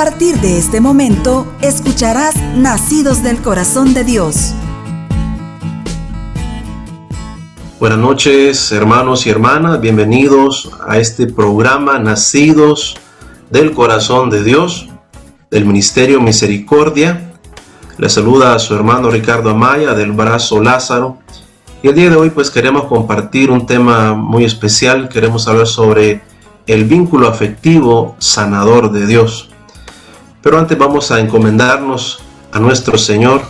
A partir de este momento, escucharás Nacidos del Corazón de Dios. Buenas noches, hermanos y hermanas. Bienvenidos a este programa Nacidos del Corazón de Dios, del Ministerio Misericordia. Les saluda a su hermano Ricardo Amaya, del Brazo Lázaro. Y el día de hoy pues queremos compartir un tema muy especial. Queremos hablar sobre el vínculo afectivo sanador de Dios. Pero antes vamos a encomendarnos a nuestro Señor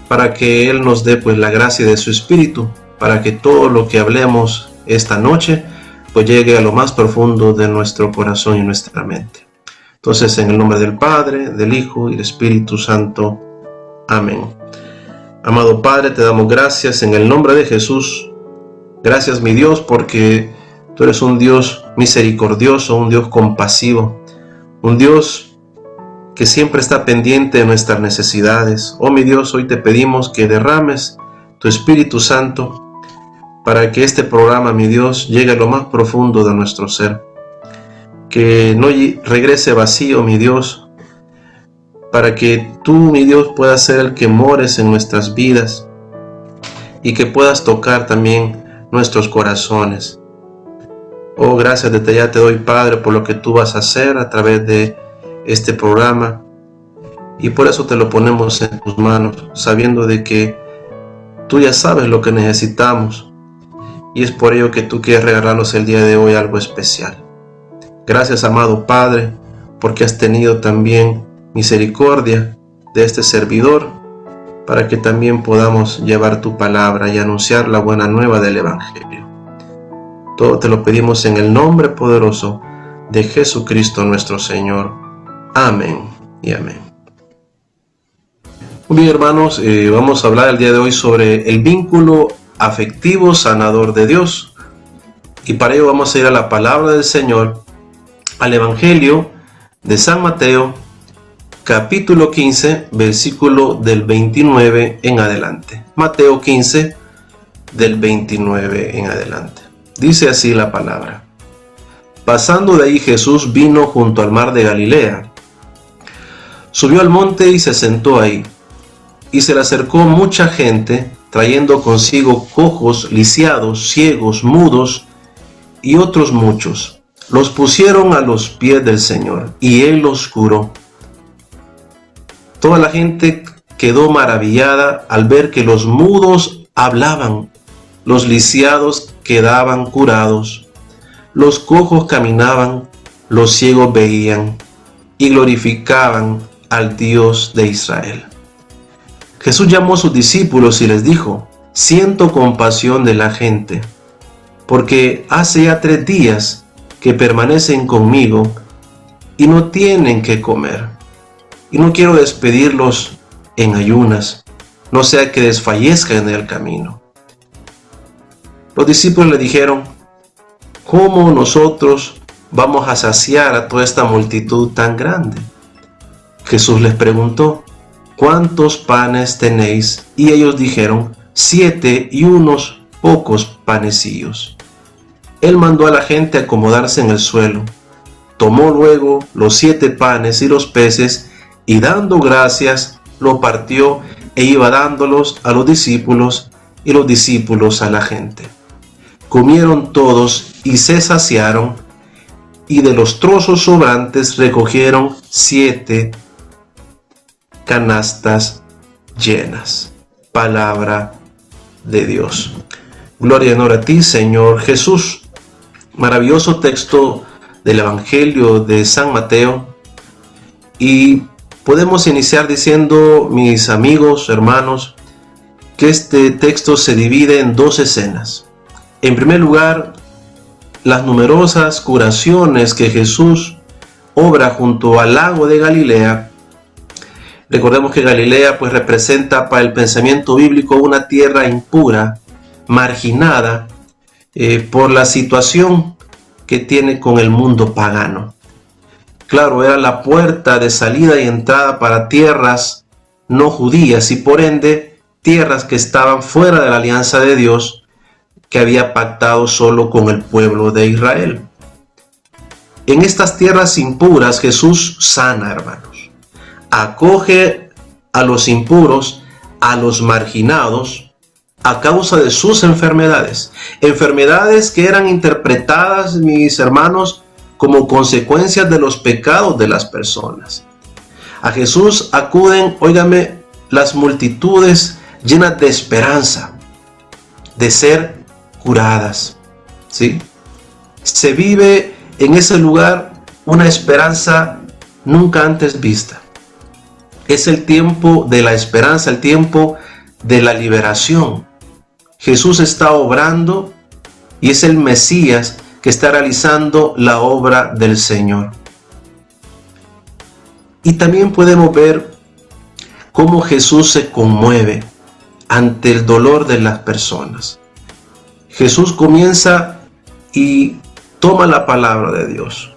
para que Él nos dé pues la gracia de su Espíritu, para que todo lo que hablemos esta noche pues llegue a lo más profundo de nuestro corazón y nuestra mente. Entonces, en el nombre del Padre, del Hijo y del Espíritu Santo. Amén. Amado Padre, te damos gracias en el nombre de Jesús. Gracias, mi Dios, porque tú eres un Dios misericordioso, un Dios compasivo, un Dios que siempre está pendiente de nuestras necesidades. Oh mi Dios, hoy te pedimos que derrames tu Espíritu Santo para que este programa, mi Dios, llegue a lo más profundo de nuestro ser. Que no regrese vacío, mi Dios, para que tú, mi Dios, puedas ser el que mores en nuestras vidas y que puedas tocar también nuestros corazones. Oh, gracias desde ya te doy, Padre, por lo que tú vas a hacer a través de este programa, y por eso te lo ponemos en tus manos, sabiendo de que tú ya sabes lo que necesitamos, y es por ello que tú quieres regalarnos el día de hoy algo especial. Gracias, amado Padre, porque has tenido también misericordia de este servidor, para que también podamos llevar tu palabra y anunciar la buena nueva del Evangelio. Todo te lo pedimos en el nombre poderoso de Jesucristo nuestro Señor. Amén y amén. Muy bien, hermanos, vamos a hablar el día de hoy sobre el vínculo afectivo sanador de Dios. Y para ello vamos a ir a la palabra del Señor, al Evangelio de San Mateo, capítulo 15, versículo del 29 en adelante. Mateo 15, del 29 en adelante. Dice así la palabra. Pasando de ahí, Jesús vino junto al mar de Galilea. Subió al monte y se sentó ahí, y se le acercó mucha gente, trayendo consigo cojos, lisiados, ciegos, mudos, y otros muchos. Los pusieron a los pies del Señor, y Él los curó. Toda la gente quedó maravillada al ver que los mudos hablaban, los lisiados quedaban curados, los cojos caminaban, los ciegos veían, y glorificaban al Dios de Israel. Jesús llamó a sus discípulos y les dijo: siento compasión de la gente, porque hace ya 3 días que permanecen conmigo y no tienen que comer. Y no quiero despedirlos en ayunas, no sea que desfallezcan en el camino. Los discípulos le dijeron: ¿cómo nosotros vamos a saciar a toda esta multitud tan grande? Jesús les preguntó: ¿cuántos panes tenéis? Y ellos dijeron: 7 y unos pocos panecillos. Él mandó a la gente a acomodarse en el suelo. Tomó luego los 7 panes y los peces, y dando gracias, lo partió e iba dándolos a los discípulos, y los discípulos a la gente. Comieron todos y se saciaron, y de los trozos sobrantes recogieron 7 canastas llenas. Palabra de Dios. Gloria y honor a ti, Señor Jesús. Maravilloso texto del Evangelio de San Mateo. Y podemos iniciar diciendo, mis amigos, hermanos, que este texto se divide en 2 escenas. En primer lugar, las numerosas curaciones que Jesús obra junto al lago de Galilea. Recordemos que Galilea pues representa para el pensamiento bíblico una tierra impura, marginada por la situación que tiene con el mundo pagano. Claro, era la puerta de salida y entrada para tierras no judías y por ende tierras que estaban fuera de la alianza de Dios, que había pactado solo con el pueblo de Israel. en estas tierras impuras Jesús sana, hermanos. Acoge a los impuros, a los marginados, a causa de sus enfermedades. Enfermedades que eran interpretadas, mis hermanos, como consecuencias de los pecados de las personas. A Jesús acuden, óigame, las multitudes llenas de esperanza, de ser curadas, ¿sí? Se vive en ese lugar una esperanza nunca antes vista. Es el tiempo de la esperanza, el tiempo de la liberación. Jesús está obrando y es el Mesías que está realizando la obra del Señor. Y también podemos ver cómo Jesús se conmueve ante el dolor de las personas. Jesús comienza y toma la palabra de Dios.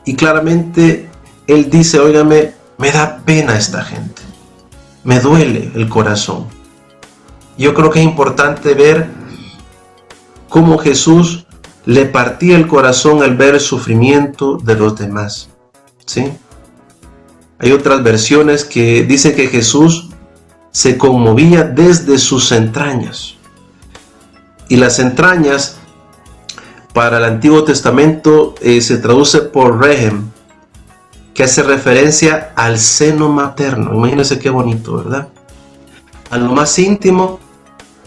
Y claramente Él dice, óigame, me da pena esta gente. Me duele el corazón. Yo creo que es importante ver cómo Jesús le partía el corazón al ver el sufrimiento de los demás, ¿sí? Hay otras versiones que dicen que Jesús se conmovía desde sus entrañas. Y las entrañas para el Antiguo Testamento se traduce por rehem, que hace referencia al seno materno. Imagínense qué bonito, ¿verdad? A lo más íntimo,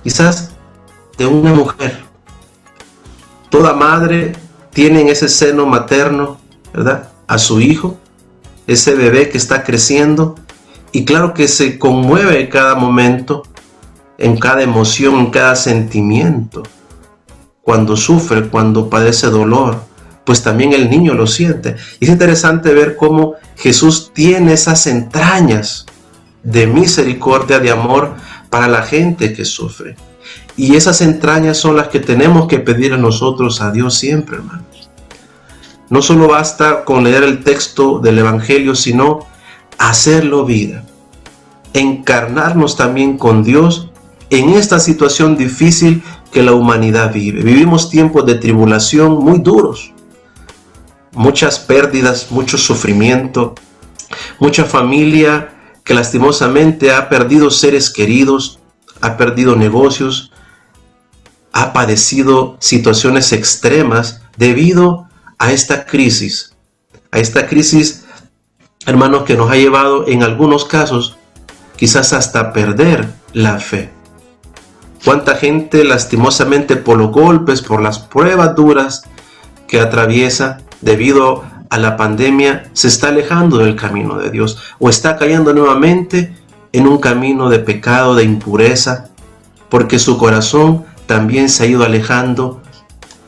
quizás, de una mujer. Toda madre tiene en ese seno materno, ¿verdad?, a su hijo, ese bebé que está creciendo, y claro que se conmueve en cada momento, en cada emoción, en cada sentimiento. Cuando sufre, cuando padece dolor, pues también el niño lo siente. Y es interesante ver cómo Jesús tiene esas entrañas de misericordia, de amor para la gente que sufre. Y esas entrañas son las que tenemos que pedir a nosotros, a Dios siempre, hermanos. No solo basta con leer el texto del Evangelio, sino hacerlo vida. Encarnarnos también con Dios en esta situación difícil que la humanidad vive. Vivimos tiempos de tribulación muy duros. Muchas pérdidas, mucho sufrimiento, mucha familia que lastimosamente ha perdido seres queridos, ha perdido negocios, ha padecido situaciones extremas debido a esta crisis, hermanos, que nos ha llevado en algunos casos quizás hasta perder la fe. Cuánta gente lastimosamente por los golpes, por las pruebas duras que atraviesa debido a la pandemia, se está alejando del camino de Dios o está cayendo nuevamente en un camino de pecado, de impureza, porque su corazón también se ha ido alejando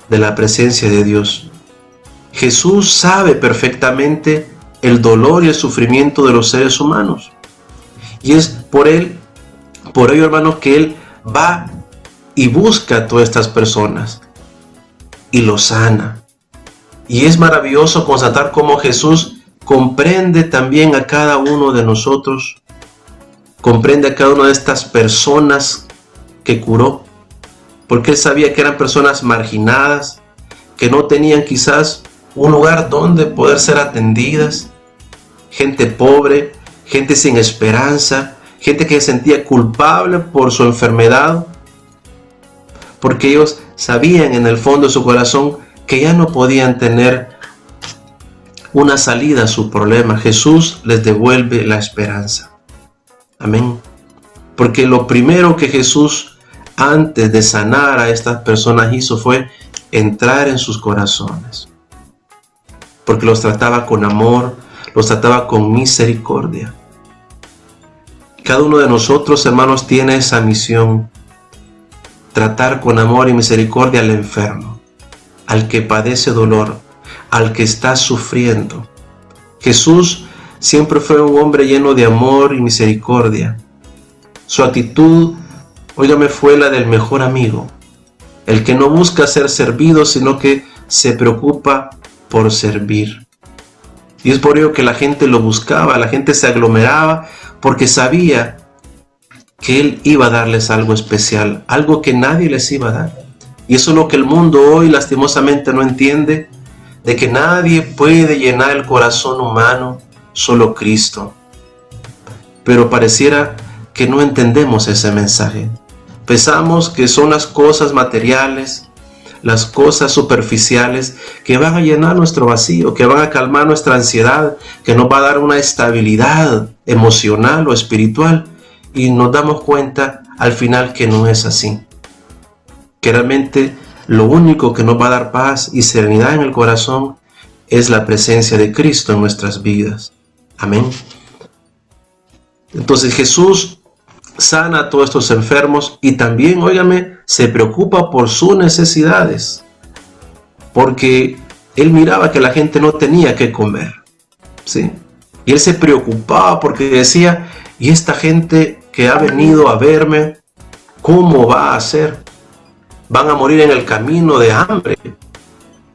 de la presencia de Dios. Jesús sabe perfectamente el dolor y el sufrimiento de los seres humanos. Y es por ello, hermanos, que Él va y busca a todas estas personas y los sana. Y es maravilloso constatar cómo Jesús comprende también a cada uno de nosotros, comprende a cada una de estas personas que curó, porque Él sabía que eran personas marginadas, que no tenían quizás un lugar donde poder ser atendidas, gente pobre, gente sin esperanza, gente que se sentía culpable por su enfermedad, porque ellos sabían en el fondo de su corazón que ya no podían tener una salida a su problema. Jesús les devuelve la esperanza. Amén. Porque lo primero que Jesús, antes de sanar a estas personas, hizo fue entrar en sus corazones. Porque los trataba con amor, los trataba con misericordia. Cada uno de nosotros, hermanos, tiene esa misión: tratar con amor y misericordia al enfermo, al que padece dolor, al que está sufriendo. Jesús siempre fue un hombre lleno de amor y misericordia. Su actitud, óigame, fue la del mejor amigo, el que no busca ser servido, sino que se preocupa por servir. Y es por ello que la gente lo buscaba, la gente se aglomeraba, porque sabía que Él iba a darles algo especial, algo que nadie les iba a dar. Y eso es lo que el mundo hoy lastimosamente no entiende, de que nadie puede llenar el corazón humano, solo Cristo. Pero pareciera que no entendemos ese mensaje. Pensamos que son las cosas materiales, las cosas superficiales que van a llenar nuestro vacío, que van a calmar nuestra ansiedad, que nos va a dar una estabilidad emocional o espiritual. Y nos damos cuenta al final que no es así. Que realmente lo único que nos va a dar paz y serenidad en el corazón es la presencia de Cristo en nuestras vidas. Amén. Entonces Jesús sana a todos estos enfermos y también, óigame, se preocupa por sus necesidades. Porque Él miraba que la gente no tenía que comer, ¿sí? Y Él se preocupaba porque decía, ¿y esta gente que ha venido a verme, cómo va a hacer? Van a morir en el camino de hambre.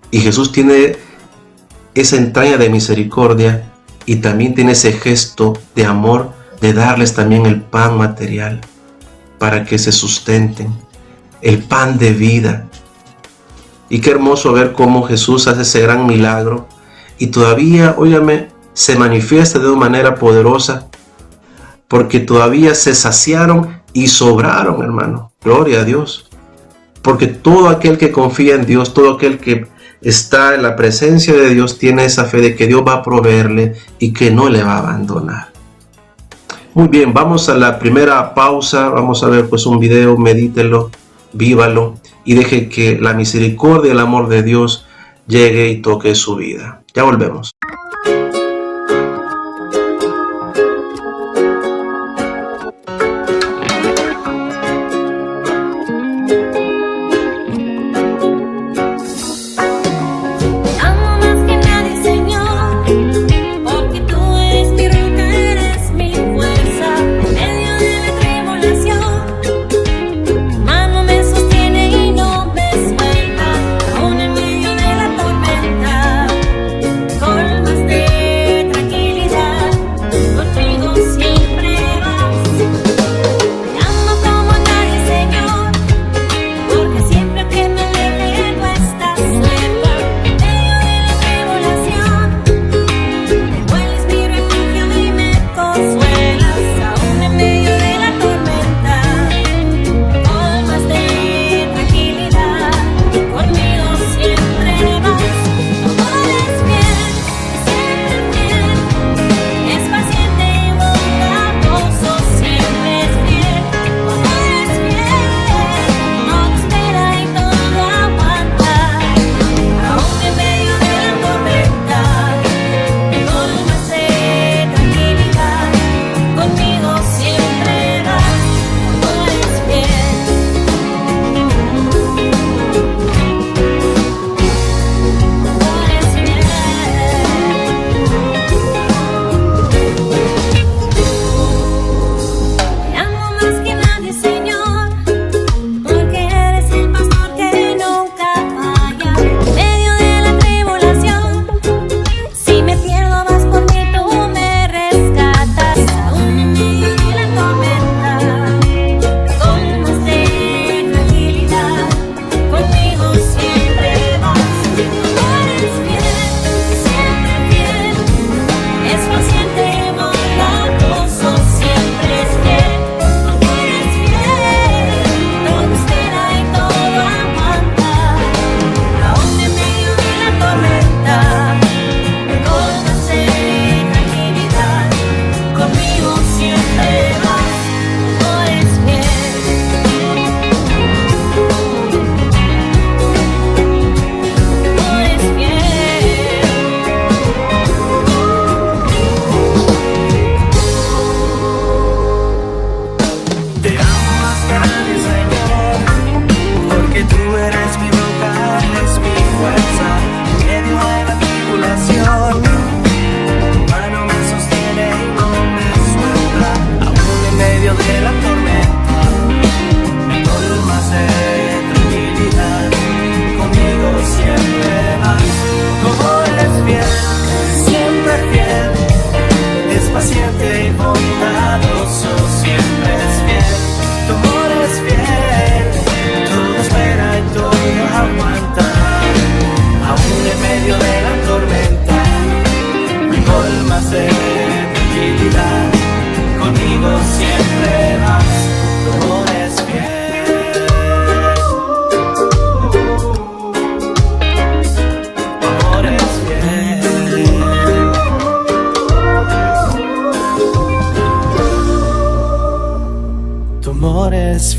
Y Jesús tiene esa entraña de misericordia y también tiene ese gesto de amor de darles también el pan material para que se sustenten, el pan de vida. Y qué hermoso ver cómo Jesús hace ese gran milagro y todavía, óigame, se manifiesta de una manera poderosa porque todavía se saciaron y sobraron, hermano. Gloria a Dios. Porque todo aquel que confía en Dios, todo aquel que está en la presencia de Dios, tiene esa fe de que Dios va a proveerle y que no le va a abandonar. Muy bien, vamos a la primera pausa. Vamos a ver pues un video, medítelo, vívalo y deje que la misericordia y el amor de Dios llegue y toque su vida. Ya volvemos. Con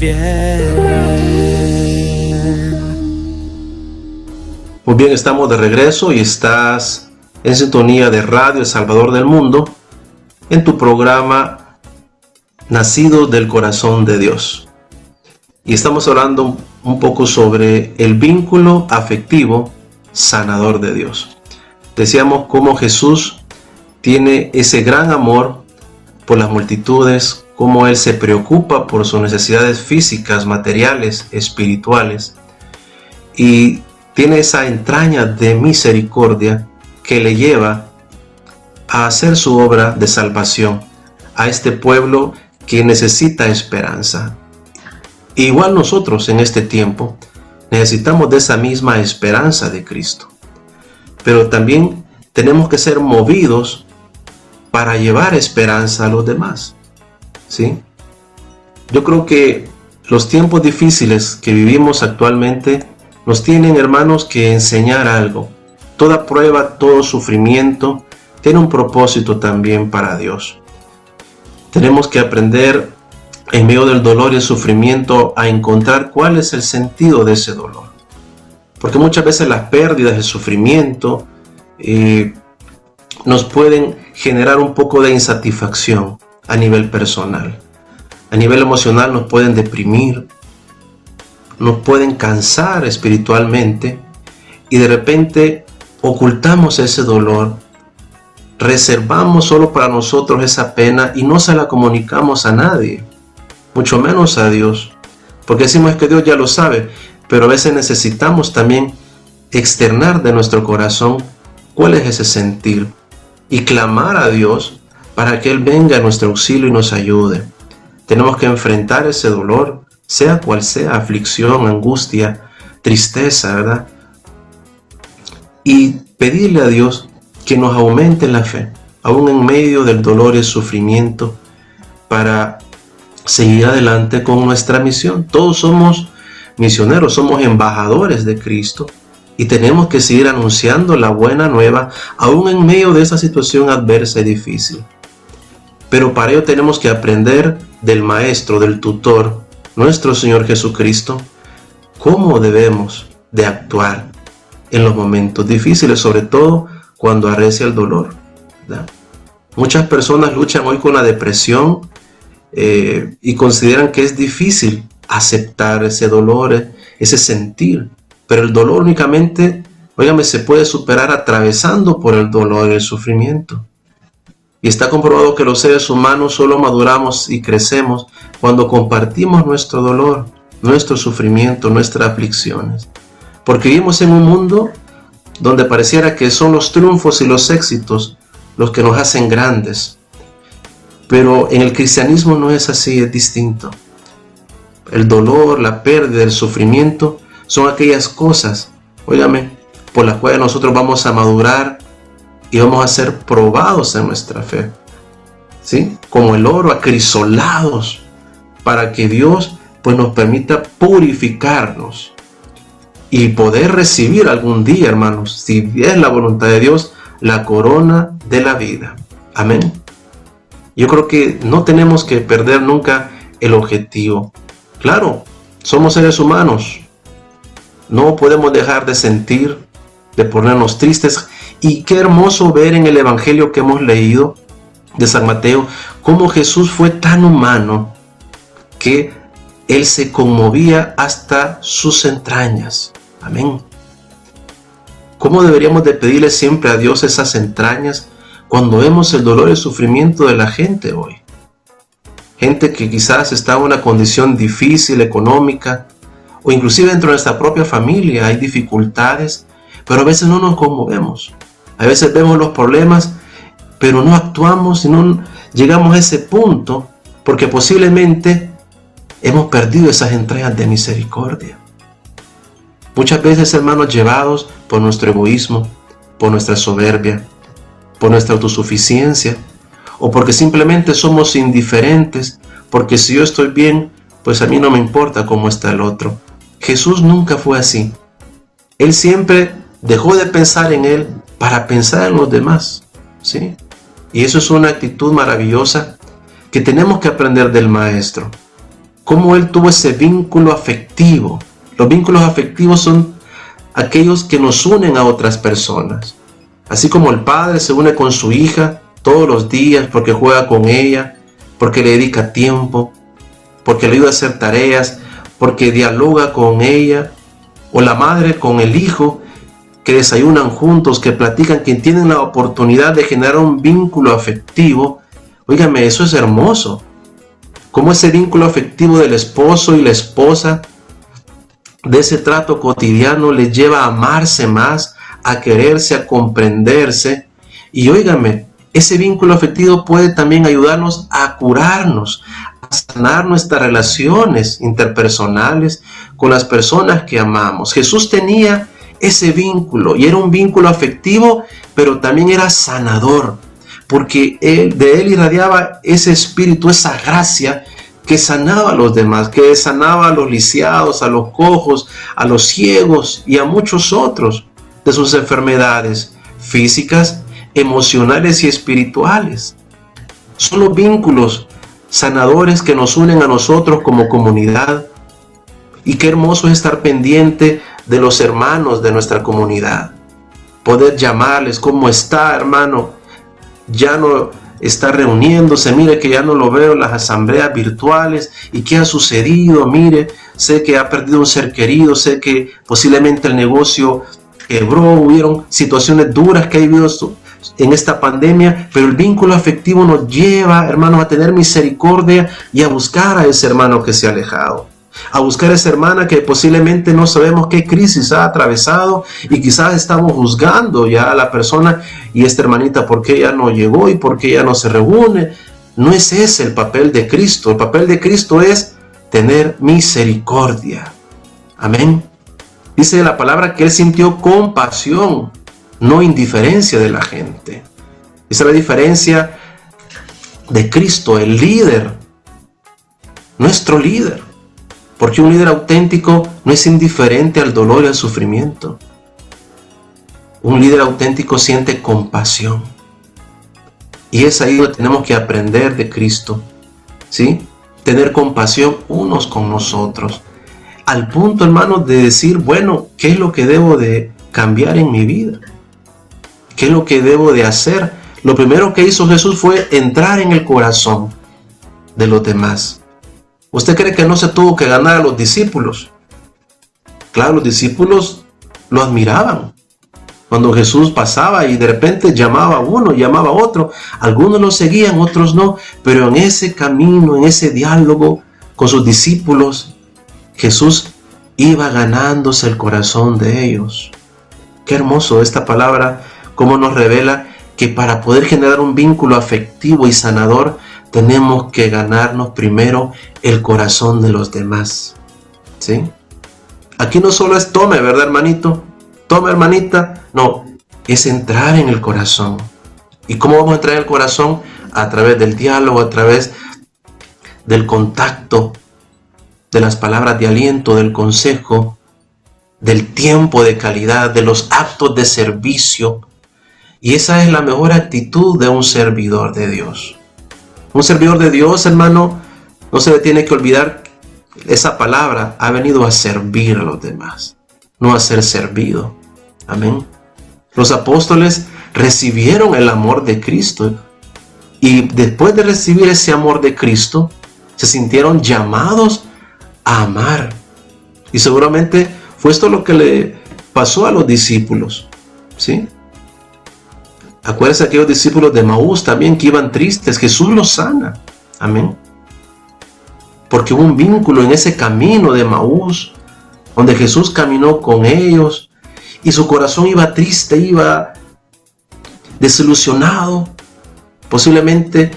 fiel. Muy bien, estamos de regreso y estás en sintonía de Radio El Salvador del Mundo en tu programa Nacidos del Corazón de Dios. Y estamos hablando un poco sobre el vínculo afectivo sanador de Dios. Decíamos cómo Jesús tiene ese gran amor por las multitudes, cómo Él se preocupa por sus necesidades físicas, materiales, espirituales, y tiene esa entraña de misericordia que le lleva a hacer su obra de salvación a este pueblo que necesita esperanza. Igual nosotros en este tiempo necesitamos de esa misma esperanza de Cristo, pero también tenemos que ser movidos para llevar esperanza a los demás, ¿sí? Yo creo que los tiempos difíciles que vivimos actualmente nos tienen, hermanos, que enseñar algo. Toda prueba, todo sufrimiento tiene un propósito también para Dios. Tenemos que aprender en medio del dolor y el sufrimiento a encontrar cuál es el sentido de ese dolor. Porque muchas veces las pérdidas, el sufrimiento nos pueden generar un poco de insatisfacción a nivel personal. A nivel emocional nos pueden deprimir, nos pueden cansar espiritualmente y de repente ocultamos ese dolor, reservamos solo para nosotros esa pena y no se la comunicamos a nadie, mucho menos a Dios, porque decimos que Dios ya lo sabe, pero a veces necesitamos también externar de nuestro corazón cuál es ese sentir y clamar a Dios para que Él venga a nuestro auxilio y nos ayude. Tenemos que enfrentar ese dolor, sea cual sea, aflicción, angustia, tristeza, ¿verdad? Y pedirle a Dios que nos aumente la fe, aún en medio del dolor y el sufrimiento, para seguir adelante con nuestra misión. Todos somos misioneros, somos embajadores de Cristo y tenemos que seguir anunciando la buena nueva, aún en medio de esa situación adversa y difícil. Pero para ello tenemos que aprender del Maestro, del Tutor, nuestro Señor Jesucristo, cómo debemos de actuar en los momentos difíciles, sobre todo cuando arrecia el dolor, ¿verdad? Muchas personas luchan hoy con la depresión y consideran que es difícil aceptar ese dolor, ese sentir, pero el dolor únicamente, óigame, se puede superar atravesando por el dolor y el sufrimiento. Y está comprobado que los seres humanos solo maduramos y crecemos cuando compartimos nuestro dolor, nuestro sufrimiento, nuestras aflicciones. Porque vivimos en un mundo donde pareciera que son los triunfos y los éxitos los que nos hacen grandes. Pero en el cristianismo no es así, es distinto. El dolor, la pérdida, el sufrimiento son aquellas cosas, óigame, por las cuales nosotros vamos a madurar y vamos a ser probados en nuestra fe, ¿sí? Como el oro, acrisolados, para que Dios pues nos permita purificarnos y poder recibir algún día, hermanos, si es la voluntad de Dios, la corona de la vida. Amén. Yo creo que no tenemos que perder nunca el objetivo. Claro, somos seres humanos. No podemos dejar de sentir, de ponernos tristes. Y qué hermoso ver en el Evangelio que hemos leído de San Mateo, cómo Jesús fue tan humano que Él se conmovía hasta sus entrañas. Amén. ¿Cómo deberíamos de pedirle siempre a Dios esas entrañas cuando vemos el dolor y el sufrimiento de la gente hoy? Gente que quizás está en una condición difícil, económica, o inclusive dentro de nuestra propia familia hay dificultades, pero a veces no nos conmovemos. A veces vemos los problemas, pero no actuamos y no llegamos a ese punto porque posiblemente hemos perdido esas entrañas de misericordia. Muchas veces, hermanos, llevados por nuestro egoísmo, por nuestra soberbia, por nuestra autosuficiencia, o porque simplemente somos indiferentes, porque si yo estoy bien, pues a mí no me importa cómo está el otro. Jesús nunca fue así. Él siempre dejó de pensar en Él para pensar en los demás, ¿sí? Y eso es una actitud maravillosa que tenemos que aprender del Maestro. cómo él tuvo ese vínculo afectivo. Los vínculos afectivos son aquellos que nos unen a otras personas. Así como el padre se une con su hija todos los días porque juega con ella, porque le dedica tiempo, porque le ayuda a hacer tareas, porque dialoga con ella, o la madre con el hijo, que desayunan juntos, que platican, que tienen la oportunidad de generar un vínculo afectivo. Óigame, eso es hermoso. Como ese vínculo afectivo del esposo y la esposa, de ese trato cotidiano, les lleva a amarse más, a quererse, a comprenderse. Y óigame, ese vínculo afectivo puede también ayudarnos a curarnos, a sanar nuestras relaciones interpersonales con las personas que amamos. Jesús tenía ese vínculo y era un vínculo afectivo, pero también era sanador, porque de él irradiaba ese espíritu, esa gracia que sanaba a los demás, que sanaba a los lisiados, a los cojos, a los ciegos y a muchos otros de sus enfermedades físicas, emocionales y espirituales. Son los vínculos sanadores que nos unen a nosotros como comunidad. Y qué hermoso es estar pendiente de los hermanos de nuestra comunidad. Poder llamarles, ¿cómo está, hermano? Ya no está reuniéndose, mire que ya no lo veo en las asambleas virtuales. ¿Y qué ha sucedido? Mire, sé que ha perdido un ser querido, sé que posiblemente el negocio quebró, hubieron situaciones duras que ha vivido en esta pandemia, pero el vínculo afectivo nos lleva, hermanos, a tener misericordia y a buscar a ese hermano que se ha alejado, a buscar a esa hermana que posiblemente no sabemos qué crisis ha atravesado y quizás estamos juzgando ya a la persona y esta hermanita por qué ella no llegó y por qué ella no se reúne. No es ese el papel de Cristo. El papel de Cristo es tener misericordia. Amén. Dice la palabra que él sintió compasión, no indiferencia de la gente. Esa es la diferencia de Cristo, el líder, nuestro líder. Porque un líder auténtico no es indiferente al dolor y al sufrimiento. Un líder auténtico siente compasión. Y es ahí donde tenemos que aprender de Cristo, ¿sí? Tener compasión unos con nosotros. Al punto, hermanos, de decir, bueno, ¿qué es lo que debo de cambiar en mi vida? ¿Qué es lo que debo de hacer? Lo primero que hizo Jesús fue entrar en el corazón de los demás. ¿Usted cree que no se tuvo que ganar a los discípulos? Claro, los discípulos lo admiraban. Cuando Jesús pasaba y de repente llamaba a uno, llamaba a otro, algunos lo seguían, otros no, pero en ese camino, en ese diálogo con sus discípulos, Jesús iba ganándose el corazón de ellos. Qué hermoso esta palabra, cómo nos revela que para poder generar un vínculo afectivo y sanador, tenemos que ganarnos primero el corazón de los demás, ¿sí? Aquí no solo es tome, ¿verdad, hermanito? Tome, hermanita. No, es entrar en el corazón. ¿Y cómo vamos a entrar en el corazón? A través del diálogo, a través del contacto, de las palabras de aliento, del consejo, del tiempo de calidad, de los actos de servicio. Y esa es la mejor actitud de un servidor de Dios. Un servidor de Dios, hermano, no se le tiene que olvidar esa palabra, ha venido a servir a los demás, no a ser servido. Amén. Los apóstoles recibieron el amor de Cristo y después de recibir ese amor de Cristo, se sintieron llamados a amar. Y seguramente fue esto lo que le pasó a los discípulos, ¿sí? Acuérdense de aquellos discípulos de Maús también que iban tristes. Jesús los sana. Amén. Porque hubo un vínculo en ese camino de Maús, donde Jesús caminó con ellos y su corazón iba triste, iba desilusionado. Posiblemente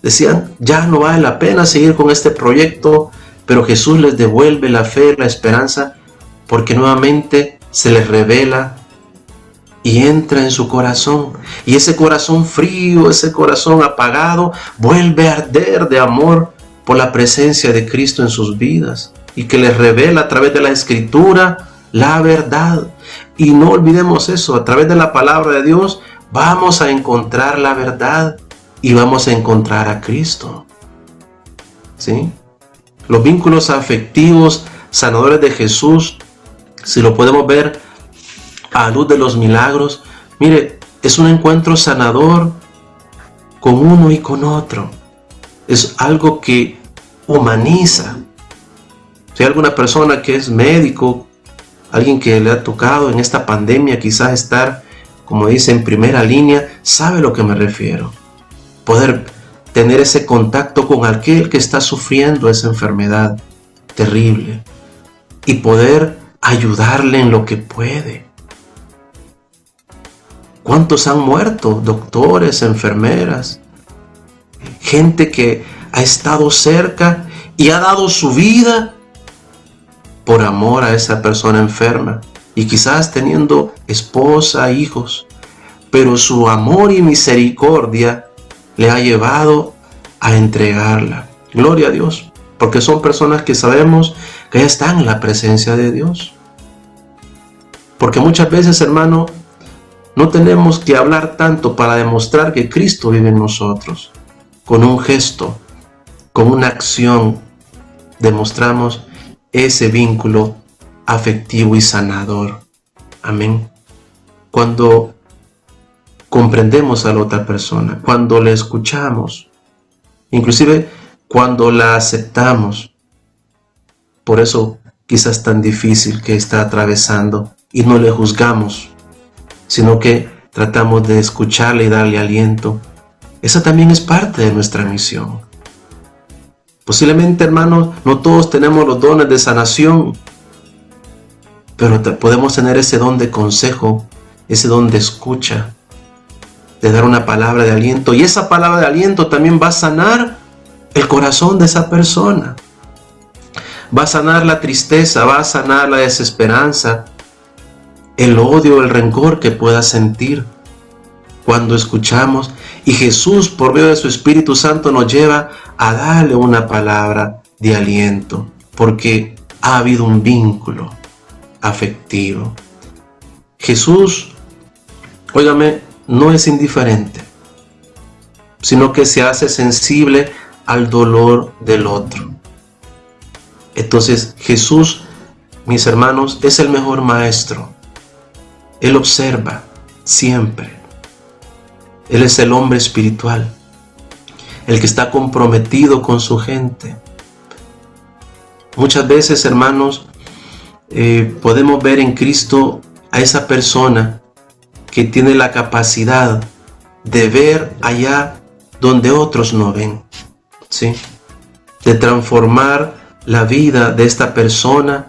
decían, ya no vale la pena seguir con este proyecto, pero Jesús les devuelve la fe, la esperanza, porque nuevamente se les revela y entra en su corazón. Y ese corazón frío, ese corazón apagado, vuelve a arder de amor por la presencia de Cristo en sus vidas. Y que les revela a través de la Escritura la verdad. Y no olvidemos eso, a través de la palabra de Dios vamos a encontrar la verdad y vamos a encontrar a Cristo. ¿Sí? Los vínculos afectivos sanadores de Jesús, si lo podemos ver a luz de los milagros, mire, es un encuentro sanador con uno y con otro. Es algo que humaniza. Si hay alguna persona que es médico, alguien que le ha tocado en esta pandemia quizás estar, como dice, en primera línea, sabe a lo que me refiero. Poder tener ese contacto con aquel que está sufriendo esa enfermedad terrible y poder ayudarle en lo que puede. ¿Cuántos han muerto? Doctores, enfermeras, gente que ha estado cerca y ha dado su vida por amor a esa persona enferma, y quizás teniendo esposa, hijos, pero su amor y misericordia le ha llevado a entregarla. Gloria a Dios, porque son personas que sabemos que ya están en la presencia de Dios. Porque muchas veces, hermano, no tenemos que hablar tanto para demostrar que Cristo vive en nosotros. Con un gesto, con una acción, demostramos ese vínculo afectivo y sanador. Amén. Cuando comprendemos a la otra persona, cuando le escuchamos, inclusive cuando la aceptamos. Por eso quizás tan difícil que está atravesando, y no le juzgamos, sino que tratamos de escucharle y darle aliento. Esa también es parte de nuestra misión. Posiblemente, hermanos, no todos tenemos los dones de sanación, pero podemos tener ese don de consejo, ese don de escucha, de dar una palabra de aliento. Y esa palabra de aliento también va a sanar el corazón de esa persona. Va a sanar la tristeza, va a sanar la desesperanza, el odio, el rencor que pueda sentir cuando escuchamos. Y Jesús, por medio de su Espíritu Santo, nos lleva a darle una palabra de aliento, porque ha habido un vínculo afectivo. Jesús, óigame, no es indiferente, sino que se hace sensible al dolor del otro. Entonces Jesús, mis hermanos, es el mejor maestro. Él observa siempre. Él es el hombre espiritual, el que está comprometido con su gente. Muchas veces, hermanos, podemos ver en Cristo a esa persona que tiene la capacidad de ver allá donde otros no ven, ¿sí? De transformar la vida de esta persona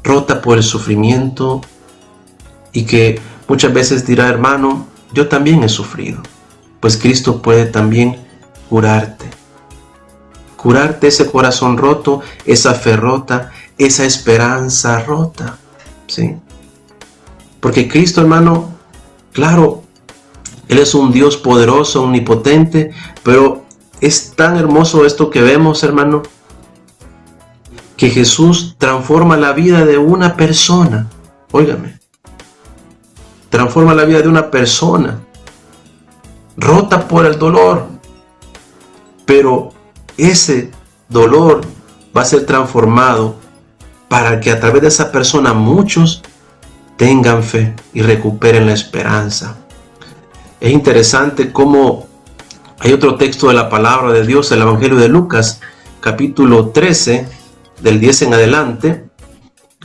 rota por el sufrimiento, y que muchas veces dirá: hermano, yo también he sufrido. Pues Cristo puede también curarte ese corazón roto, esa fe rota, esa esperanza rota, ¿sí? Porque Cristo, hermano, claro, Él es un Dios poderoso, omnipotente, pero es tan hermoso esto que vemos, hermano, que Jesús transforma la vida de una persona. Óigame, transforma la vida de una persona rota por el dolor, pero ese dolor va a ser transformado para que a través de esa persona muchos tengan fe y recuperen la esperanza. Es interesante cómo hay otro texto de la palabra de Dios, el Evangelio de Lucas, capítulo 13, del 10 en adelante,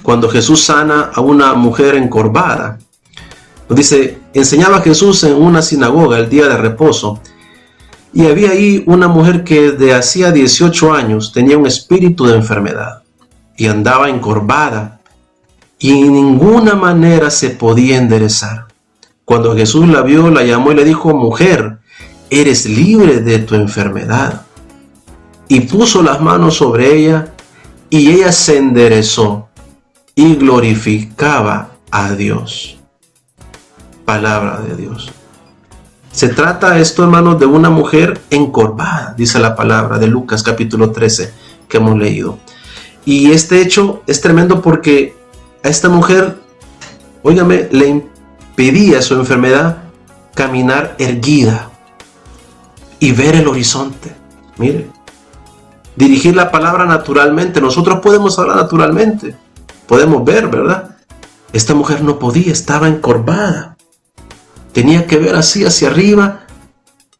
cuando Jesús sana a una mujer encorvada. Dice: enseñaba Jesús en una sinagoga el día de reposo, y había ahí una mujer que de hacía 18 años tenía un espíritu de enfermedad y andaba encorvada y en ninguna manera se podía enderezar. Cuando Jesús la vio, la llamó y le dijo: mujer, eres libre de tu enfermedad. Y puso las manos sobre ella, y ella se enderezó y glorificaba a Dios. Palabra de Dios. Se trata esto, hermanos, de una mujer encorvada, dice la palabra de Lucas capítulo 13 que hemos leído. Y este hecho es tremendo porque a esta mujer, óigame, le impedía su enfermedad caminar erguida y ver el horizonte. Mire, dirigir la palabra naturalmente. Nosotros podemos hablar naturalmente, podemos ver, ¿verdad? Esta mujer no podía, estaba encorvada. Tenía que ver así hacia arriba.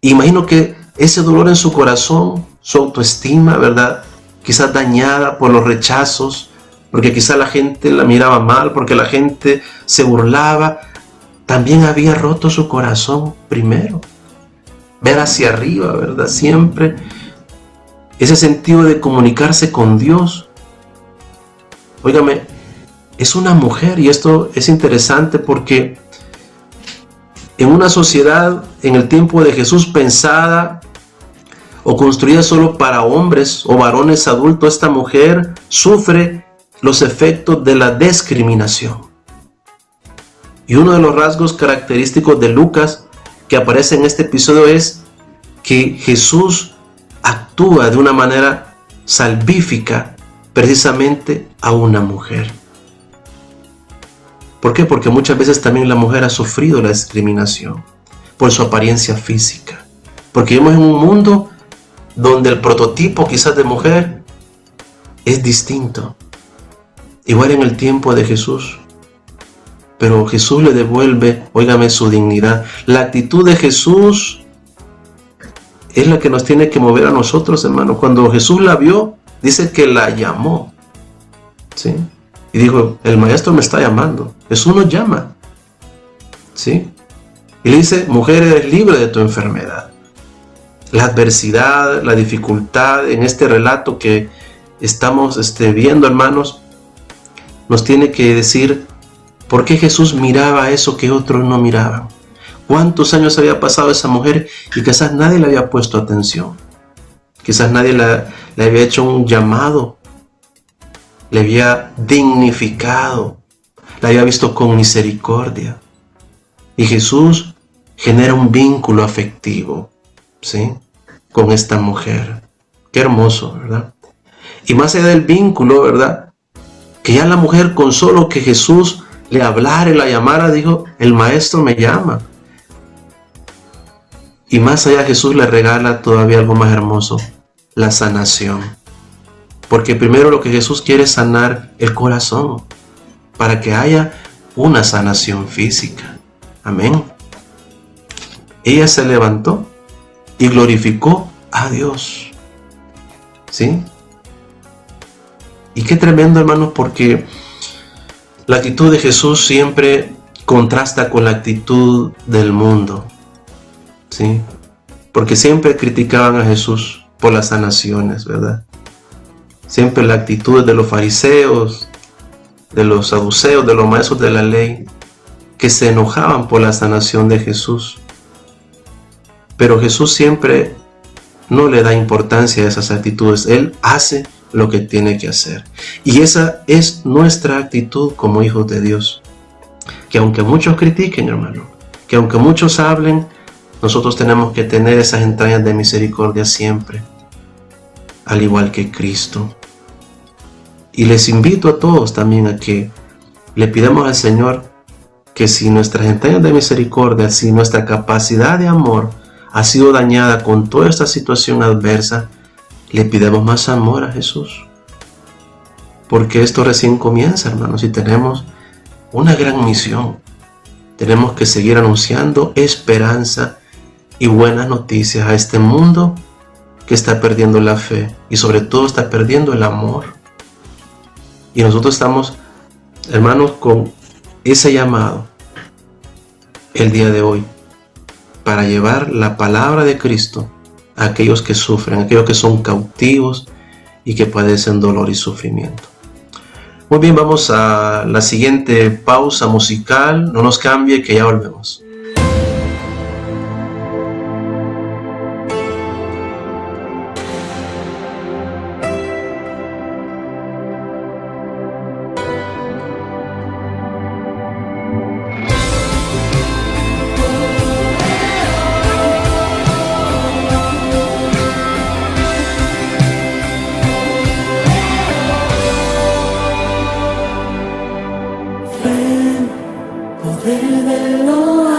Imagino que ese dolor en su corazón, su autoestima, ¿verdad? Quizás dañada por los rechazos, porque quizás la gente la miraba mal, porque la gente se burlaba. También había roto su corazón primero. Ver hacia arriba, ¿verdad? Siempre ese sentido de comunicarse con Dios. Óigame, es una mujer, y esto es interesante porque en una sociedad en el tiempo de Jesús pensada o construida solo para hombres o varones adultos, esta mujer sufre los efectos de la discriminación. Y uno de los rasgos característicos de Lucas que aparece en este episodio es que Jesús actúa de una manera salvífica precisamente a una mujer. ¿Por qué? Porque muchas veces también la mujer ha sufrido la discriminación por su apariencia física. Porque vivimos en un mundo donde el prototipo quizás de mujer es distinto. Igual en el tiempo de Jesús. Pero Jesús le devuelve, óigame, su dignidad. La actitud de Jesús es la que nos tiene que mover a nosotros, hermanos. Cuando Jesús la vio, dice que la llamó. ¿Sí? Y dijo, el maestro me está llamando. Jesús nos llama. ¿Sí? Y le dice, mujer, eres libre de tu enfermedad. La adversidad, la dificultad en este relato que estamos viendo, hermanos, nos tiene que decir por qué Jesús miraba eso que otros no miraban. ¿Cuántos años había pasado esa mujer y quizás nadie le había puesto atención? Quizás nadie le había hecho un llamado, le había dignificado, la había visto con misericordia. Y Jesús genera un vínculo afectivo, ¿sí?, con esta mujer. Qué hermoso, ¿verdad? Y más allá del vínculo, ¿verdad?, que ya la mujer, con solo que Jesús le hablara y la llamara, dijo, el maestro me llama. Y más allá, Jesús le regala todavía algo más hermoso, la sanación. Porque primero lo que Jesús quiere es sanar el corazón, para que haya una sanación física. Amén. Ella se levantó y glorificó a Dios. ¿Sí? Y qué tremendo, hermanos, porque la actitud de Jesús siempre contrasta con la actitud del mundo. ¿Sí? Porque siempre criticaban a Jesús por las sanaciones, ¿verdad? Siempre la actitud de los fariseos, de los saduceos, de los maestros de la ley, que se enojaban por la sanación de Jesús. Pero Jesús siempre no le da importancia a esas actitudes. Él hace lo que tiene que hacer. Y esa es nuestra actitud como hijos de Dios. Que aunque muchos critiquen, hermano, que aunque muchos hablen, nosotros tenemos que tener esas entrañas de misericordia siempre, al igual que Cristo. Y les invito a todos también a que le pidamos al Señor que si nuestras entrañas de misericordia, si nuestra capacidad de amor ha sido dañada con toda esta situación adversa, le pidamos más amor a Jesús. Porque esto recién comienza, hermanos, y tenemos una gran misión. Tenemos que seguir anunciando esperanza y buenas noticias a este mundo que está perdiendo la fe y sobre todo está perdiendo el amor. Y nosotros estamos, hermanos, con ese llamado el día de hoy para llevar la palabra de Cristo a aquellos que sufren, a aquellos que son cautivos y que padecen dolor y sufrimiento. Muy bien, vamos a la siguiente pausa musical. No nos cambie, que ya volvemos. Poder de lo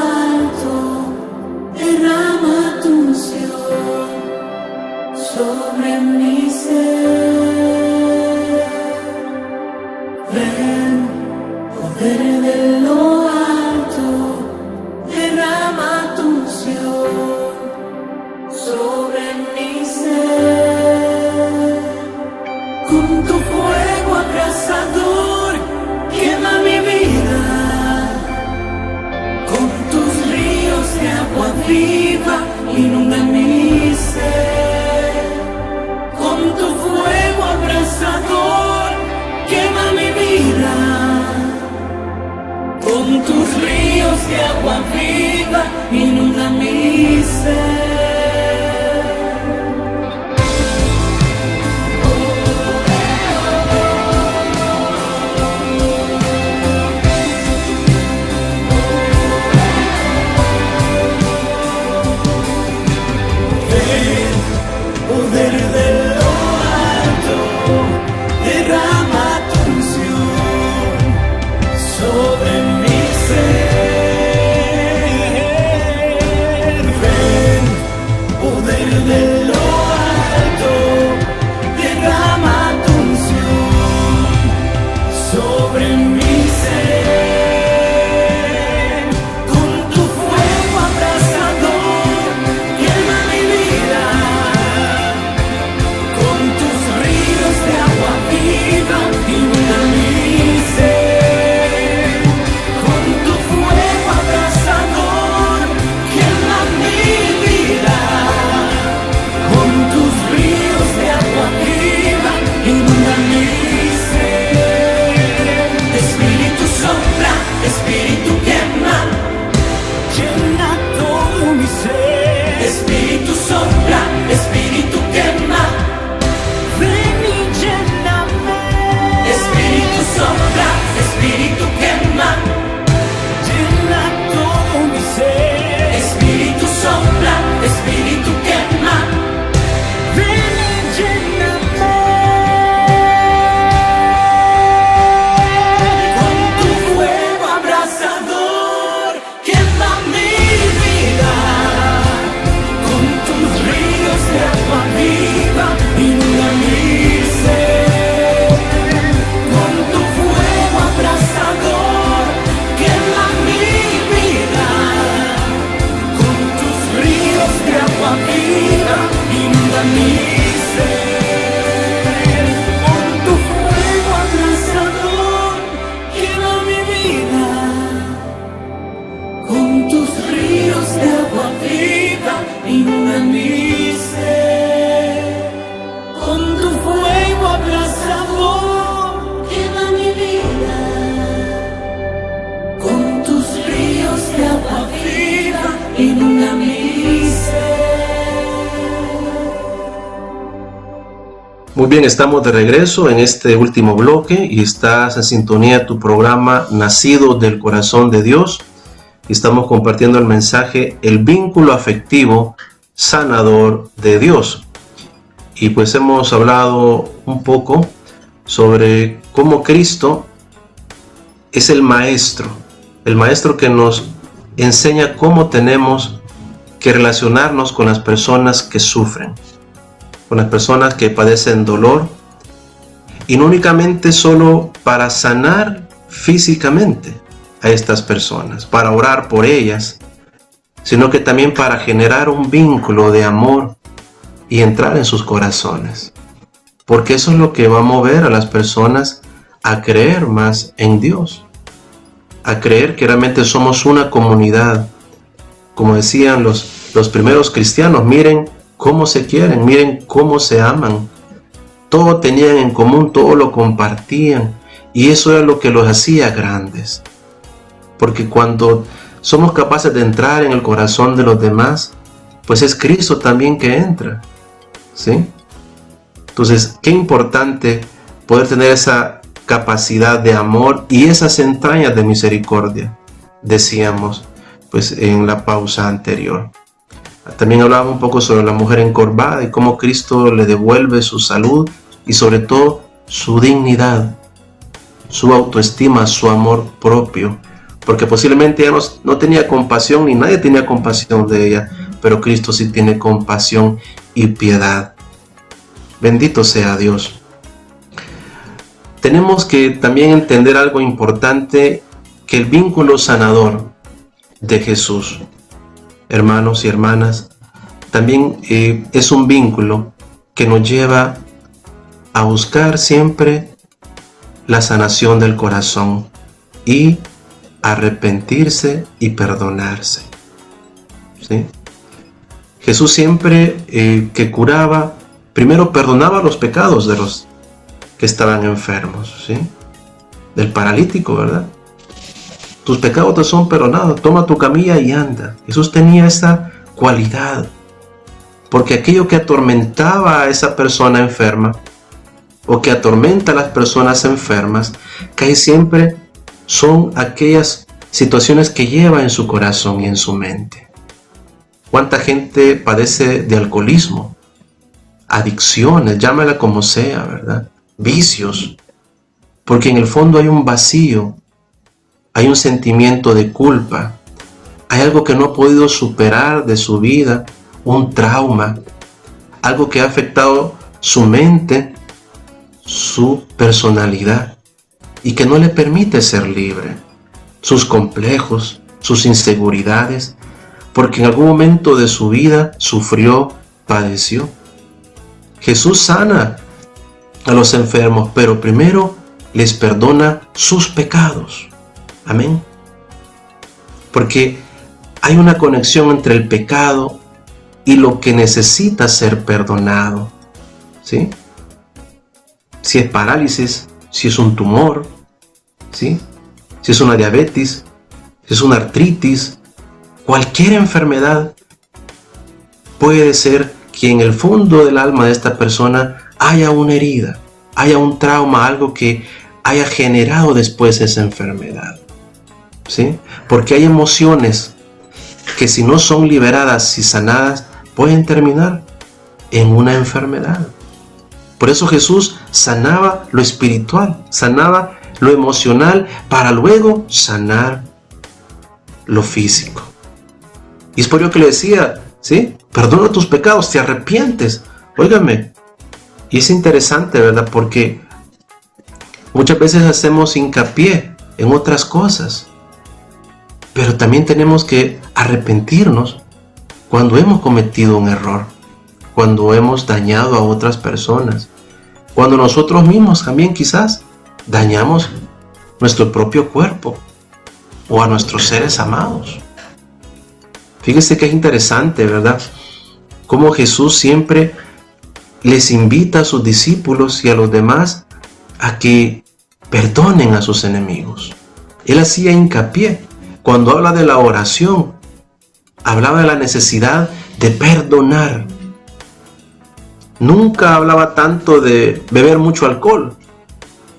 mi ser, con tu fuego abrasador, quema mi vida, con tus ríos de agua viva, inunda mi ser. Muy bien, estamos de regreso en este último bloque y estás en sintonía de tu programa Nacido del Corazón de Dios. Estamos compartiendo el mensaje, el vínculo afectivo sanador de Dios. Y pues hemos hablado un poco sobre cómo Cristo es el maestro que nos enseña cómo tenemos que relacionarnos con las personas que sufren, con las personas que padecen dolor, y no únicamente solo para sanar físicamente a estas personas, para orar por ellas, sino que también para generar un vínculo de amor y entrar en sus corazones, porque eso es lo que va a mover a las personas a creer más en Dios, a creer que realmente somos una comunidad. Como decían los primeros cristianos, miren cómo se quieren, miren cómo se aman, todo tenían en común, todo lo compartían, y eso era lo que los hacía grandes. Porque cuando somos capaces de entrar en el corazón de los demás, pues es Cristo también que entra, ¿sí? Entonces, qué importante poder tener esa capacidad de amor y esas entrañas de misericordia, decíamos pues en la pausa anterior. También hablábamos un poco sobre la mujer encorvada y cómo Cristo le devuelve su salud y sobre todo su dignidad, su autoestima, su amor propio, porque posiblemente ella no tenía compasión, ni nadie tenía compasión de ella, pero Cristo sí tiene compasión y piedad. Bendito sea Dios. Tenemos que también entender algo importante, que el vínculo sanador de Jesús, hermanos y hermanas, también es un vínculo que nos lleva a buscar siempre la sanación del corazón y arrepentirse y perdonarse, ¿sí? Jesús siempre que curaba, primero perdonaba los pecados de los que estaban enfermos, ¿sí? Del paralítico, ¿verdad? Tus pecados te son perdonados, toma tu camilla y anda. Jesús tenía esa cualidad, porque aquello que atormentaba a esa persona enferma, o que atormenta a las personas enfermas, casi siempre son aquellas situaciones que lleva en su corazón y en su mente. ¿Cuánta gente padece de alcoholismo, adicciones, llámala como sea, ¿verdad? Vicios, porque en el fondo hay un vacío, hay un sentimiento de culpa, hay algo que no ha podido superar de su vida, un trauma, algo que ha afectado su mente, su personalidad, y que no le permite ser libre, sus complejos, sus inseguridades, porque en algún momento de su vida sufrió, padeció. Jesús sana a los enfermos, pero primero les perdona sus pecados. Amén. Porque hay una conexión entre el pecado y lo que necesita ser perdonado, ¿sí? Si es parálisis, si es un tumor, ¿sí? Si es una diabetes, si es una artritis, cualquier enfermedad, puede ser que en el fondo del alma de esta persona haya una herida, haya un trauma, algo que haya generado después esa enfermedad, ¿sí? Porque hay emociones que si no son liberadas y sanadas, pueden terminar en una enfermedad. Por eso Jesús sanaba lo espiritual, sanaba lo emocional, para luego sanar lo físico. Y es por ello que le decía, ¿sí? Perdona tus pecados, te arrepientes. Óigame, y es interesante, ¿verdad? Porque muchas veces hacemos hincapié en otras cosas, pero también tenemos que arrepentirnos cuando hemos cometido un error, cuando hemos dañado a otras personas, cuando nosotros mismos también quizás dañamos nuestro propio cuerpo o a nuestros seres amados. Fíjese que es interesante, ¿verdad? cómo Jesús siempre les invita a sus discípulos y a los demás a que perdonen a sus enemigos. Él hacía hincapié cuando habla de la oración, hablaba de la necesidad de perdonar. Nunca hablaba tanto de beber mucho alcohol,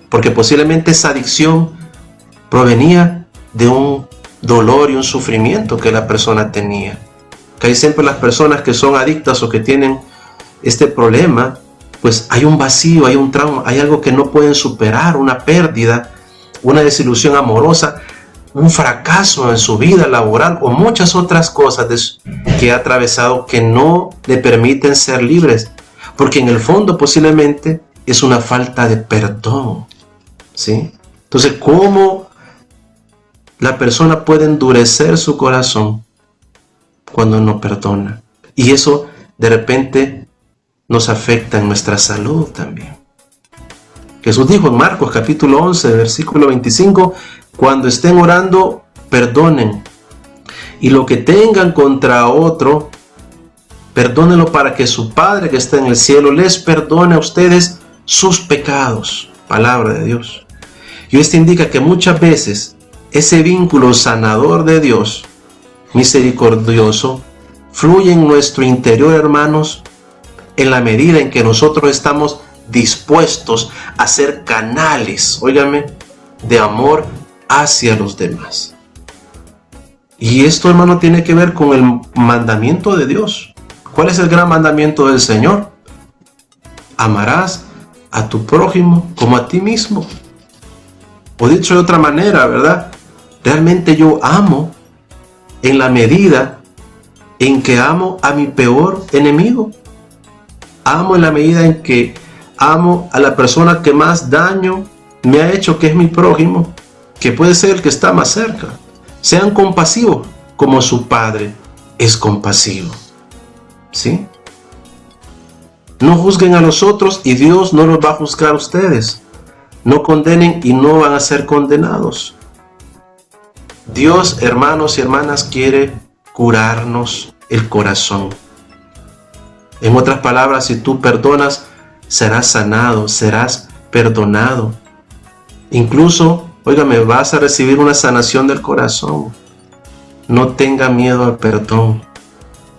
porque posiblemente esa adicción provenía de un dolor y un sufrimiento que la persona tenía. Casi siempre las personas que son adictas o que tienen este problema, pues hay un vacío, hay un trauma, hay algo que no pueden superar, una pérdida, una desilusión amorosa, un fracaso en su vida laboral o muchas otras cosas que ha atravesado que no le permiten ser libres, porque en el fondo posiblemente es una falta de perdón, ¿sí? Entonces, ¿cómo la persona puede endurecer su corazón cuando no perdona? Y eso de repente nos afecta en nuestra salud también. Jesús dijo en Marcos capítulo 11, versículo 25, cuando estén orando, perdonen. Y lo que tengan contra otro, perdónenlo para que su Padre que está en el cielo les perdone a ustedes sus pecados. Palabra de Dios. Y esto indica que muchas veces ese vínculo sanador de Dios, misericordioso, fluye en nuestro interior, hermanos, en la medida en que nosotros estamos dispuestos a ser canales, óigame, de amor hacia los demás. Y esto, hermano, tiene que ver con el mandamiento de Dios. ¿Cuál es el gran mandamiento del Señor? Amarás a tu prójimo como a ti mismo. O dicho de otra manera, ¿verdad? Realmente yo amo en la medida en que amo a mi peor enemigo. Amo en la medida en que amo a la persona que más daño me ha hecho, que es mi prójimo, que puede ser el que está más cerca. Sean compasivos como su Padre es compasivo. ¿Sí? No juzguen a los otros y Dios no los va a juzgar a ustedes. No condenen y no van a ser condenados. Dios, hermanos y hermanas, quiere curarnos el corazón. En otras palabras, si tú perdonas, serás sanado, serás perdonado. Incluso, óigame, vas a recibir una sanación del corazón. No tenga miedo al perdón,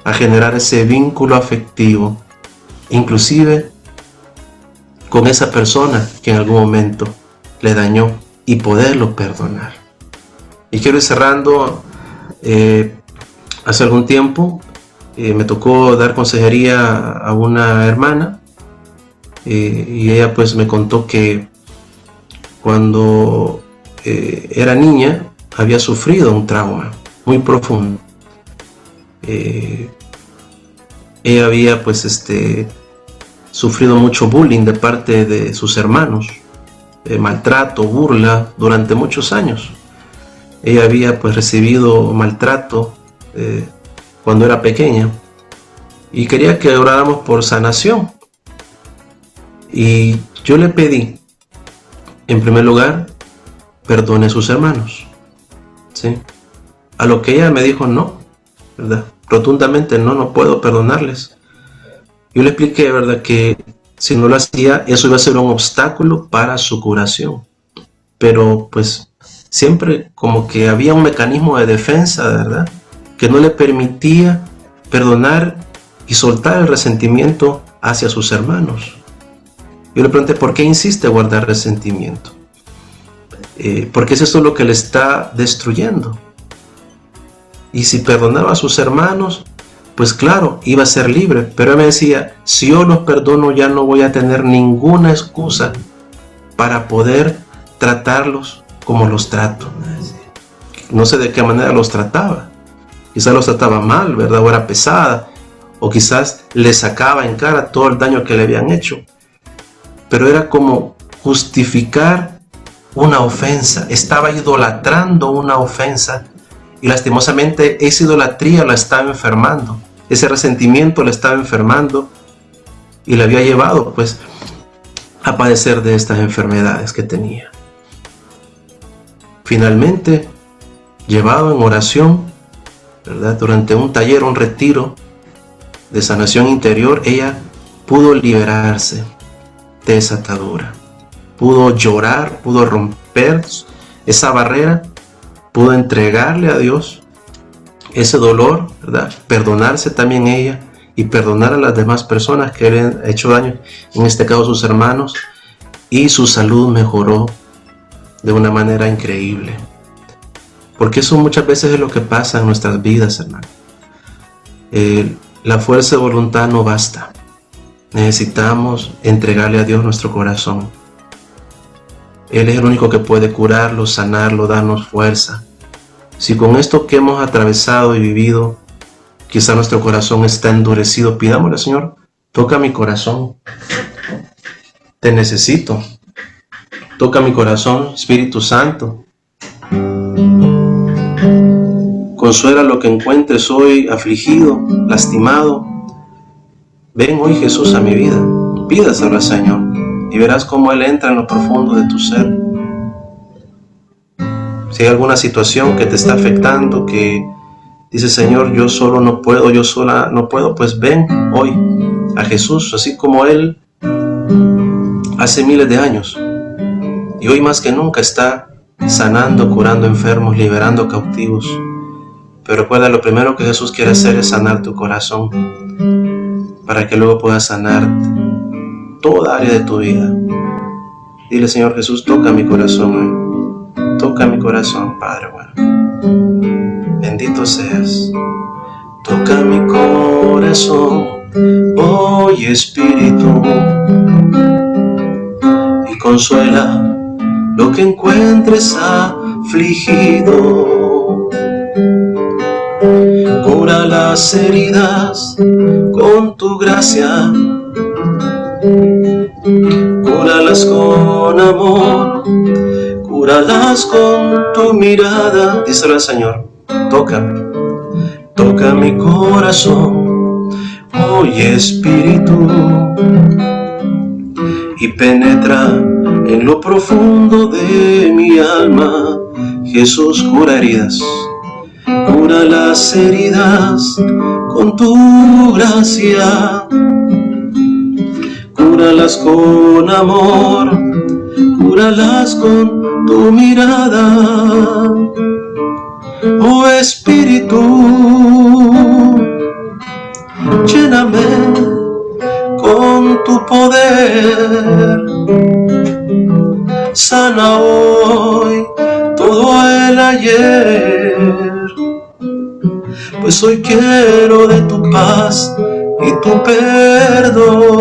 a generar ese vínculo afectivo, inclusive con esa persona que en algún momento le dañó, y poderlo perdonar. Y quiero ir cerrando. Hace algún tiempo me tocó dar consejería a una hermana, y ella pues me contó que cuando era niña había sufrido un trauma muy profundo. Ella había pues sufrido mucho bullying de parte de sus hermanos, maltrato, burla durante muchos años. Ella había pues recibido maltrato cuando era pequeña, y quería que oráramos por sanación. Y yo le pedí, en primer lugar, perdone a sus hermanos, ¿sí? A lo que ella me dijo no, ¿verdad? Rotundamente no puedo perdonarles. Yo le expliqué, ¿verdad?, que si no lo hacía, eso iba a ser un obstáculo para su curación. Pero pues siempre como que había un mecanismo de defensa, ¿verdad?, que no le permitía perdonar y soltar el resentimiento hacia sus hermanos. Yo le pregunté, ¿por qué insiste en guardar resentimiento? Porque es eso lo que le está destruyendo. Y si perdonaba a sus hermanos, pues claro, iba a ser libre. Pero él me decía, si yo los perdono, ya no voy a tener ninguna excusa para poder tratarlos como los trato. No sé de qué manera los trataba. Quizás los trataba mal, ¿verdad? O era pesada. O quizás le sacaba en cara todo el daño que le habían hecho. Pero era como justificar una ofensa. Estaba idolatrando una ofensa. Y lastimosamente esa idolatría la estaba enfermando. Ese resentimiento la estaba enfermando. Y la había llevado pues a padecer de estas enfermedades que tenía. Finalmente, llevado en oración, ¿verdad?, durante un taller, un retiro, de sanación interior, ella pudo liberarse de esa atadura. Pudo llorar, pudo romper esa barrera, pudo entregarle a Dios ese dolor, ¿verdad? Perdonarse también ella y perdonar a las demás personas que le han hecho daño, en este caso sus hermanos, y su salud mejoró de una manera increíble. Porque eso muchas veces es lo que pasa en nuestras vidas, hermano. La fuerza de voluntad no basta. Necesitamos entregarle a Dios nuestro corazón. Él es el único que puede curarlo, sanarlo, darnos fuerza. Si con esto que hemos atravesado y vivido, quizá nuestro corazón está endurecido, pidámosle, Señor, toca mi corazón. Te necesito. Toca mi corazón, Espíritu Santo. Consuela lo que encuentres hoy afligido, lastimado. Ven hoy, Jesús, a mi vida. Pídaselo al Señor y verás cómo Él entra en lo profundo de tu ser. Si hay alguna situación que te está afectando, que dices, Señor, yo solo no puedo, yo sola no puedo, pues ven hoy a Jesús, así como Él hace miles de años. Y hoy más que nunca está sanando, curando enfermos, liberando cautivos. Pero recuerda, lo primero que Jesús quiere hacer es sanar tu corazón, para que luego puedas sanar toda área de tu vida. Dile, Señor Jesús, toca mi corazón hoy. Toca mi corazón, Padre bueno. Bendito seas. Toca mi corazón hoy, Espíritu, y consuela lo que encuentres afligido. Cura las heridas con tu gracia, cúralas con amor, cúralas con tu mirada. Díselo al Señor, tócame, toca mi corazón hoy, Espíritu, y penetra en lo profundo de mi alma. Jesús, cura heridas, cura las heridas con tu gracia, cúralas con amor, cúralas con tu mirada. Oh Espíritu, lléname con tu poder, sana hoy todo el ayer, pues hoy quiero de tu paz y tu perdón.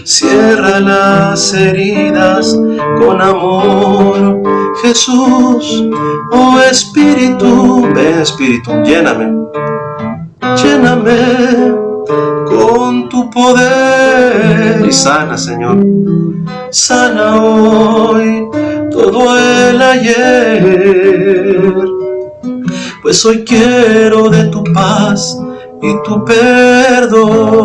Cierra las heridas con amor, Jesús. Oh Espíritu, ven Espíritu, lléname, lléname con tu poder y sana, Señor, sana hoy todo el ayer, pues hoy quiero de tu paz y tu perdón.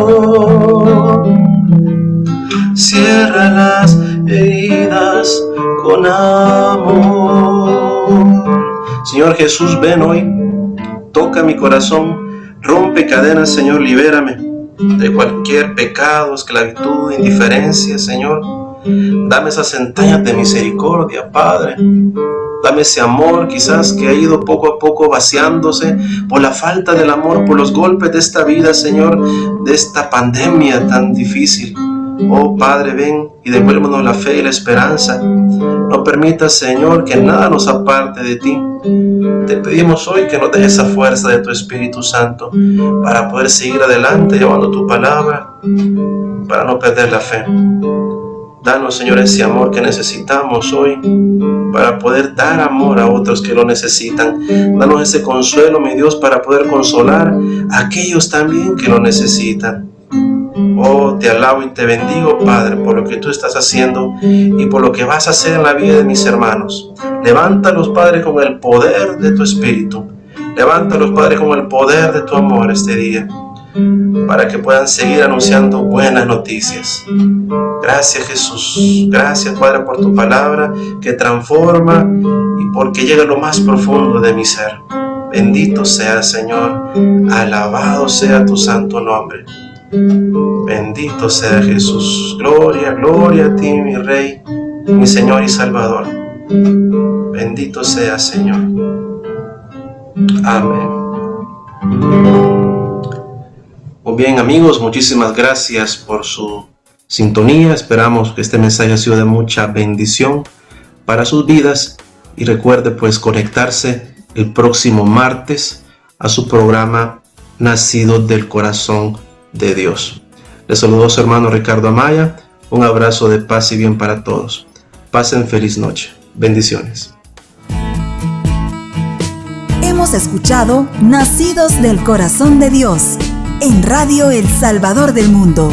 Cierra las heridas con amor. Señor Jesús, ven hoy, toca mi corazón, rompe cadenas, Señor, libérame de cualquier pecado, esclavitud, indiferencia, Señor. Dame esas entrañas de misericordia, Padre. Dame ese amor quizás que ha ido poco a poco vaciándose por la falta del amor, por los golpes de esta vida, Señor, de esta pandemia tan difícil. Oh Padre, ven y devuélvenos la fe y la esperanza. No permitas, Señor, que nada nos aparte de ti. Te pedimos hoy que nos dejes esa fuerza de tu Espíritu Santo para poder seguir adelante llevando tu palabra, para no perder la fe. Danos, Señor, ese amor que necesitamos hoy para poder dar amor a otros que lo necesitan. Danos ese consuelo, mi Dios, para poder consolar a aquellos también que lo necesitan. Oh, te alabo y te bendigo, Padre, por lo que tú estás haciendo y por lo que vas a hacer en la vida de mis hermanos. Levántalos, Padre, con el poder de tu Espíritu. Levántalos, Padre, con el poder de tu amor este día, para que puedan seguir anunciando buenas noticias. Gracias, Jesús. Gracias, Padre, por tu palabra que transforma y porque llega a lo más profundo de mi ser. Bendito sea, Señor. Alabado sea tu santo nombre. Bendito sea Jesús. Gloria, gloria a ti, mi Rey, mi Señor y Salvador. Bendito sea, Señor. Amén. Muy bien, amigos, muchísimas gracias por su sintonía. Esperamos que este mensaje ha sido de mucha bendición para sus vidas. Y recuerde pues conectarse el próximo martes a su programa Nacidos del Corazón de Dios. Les saludo su hermano Ricardo Amaya. Un abrazo de paz y bien para todos. Pasen feliz noche. Bendiciones. Hemos escuchado Nacidos del Corazón de Dios en Radio El Salvador del Mundo.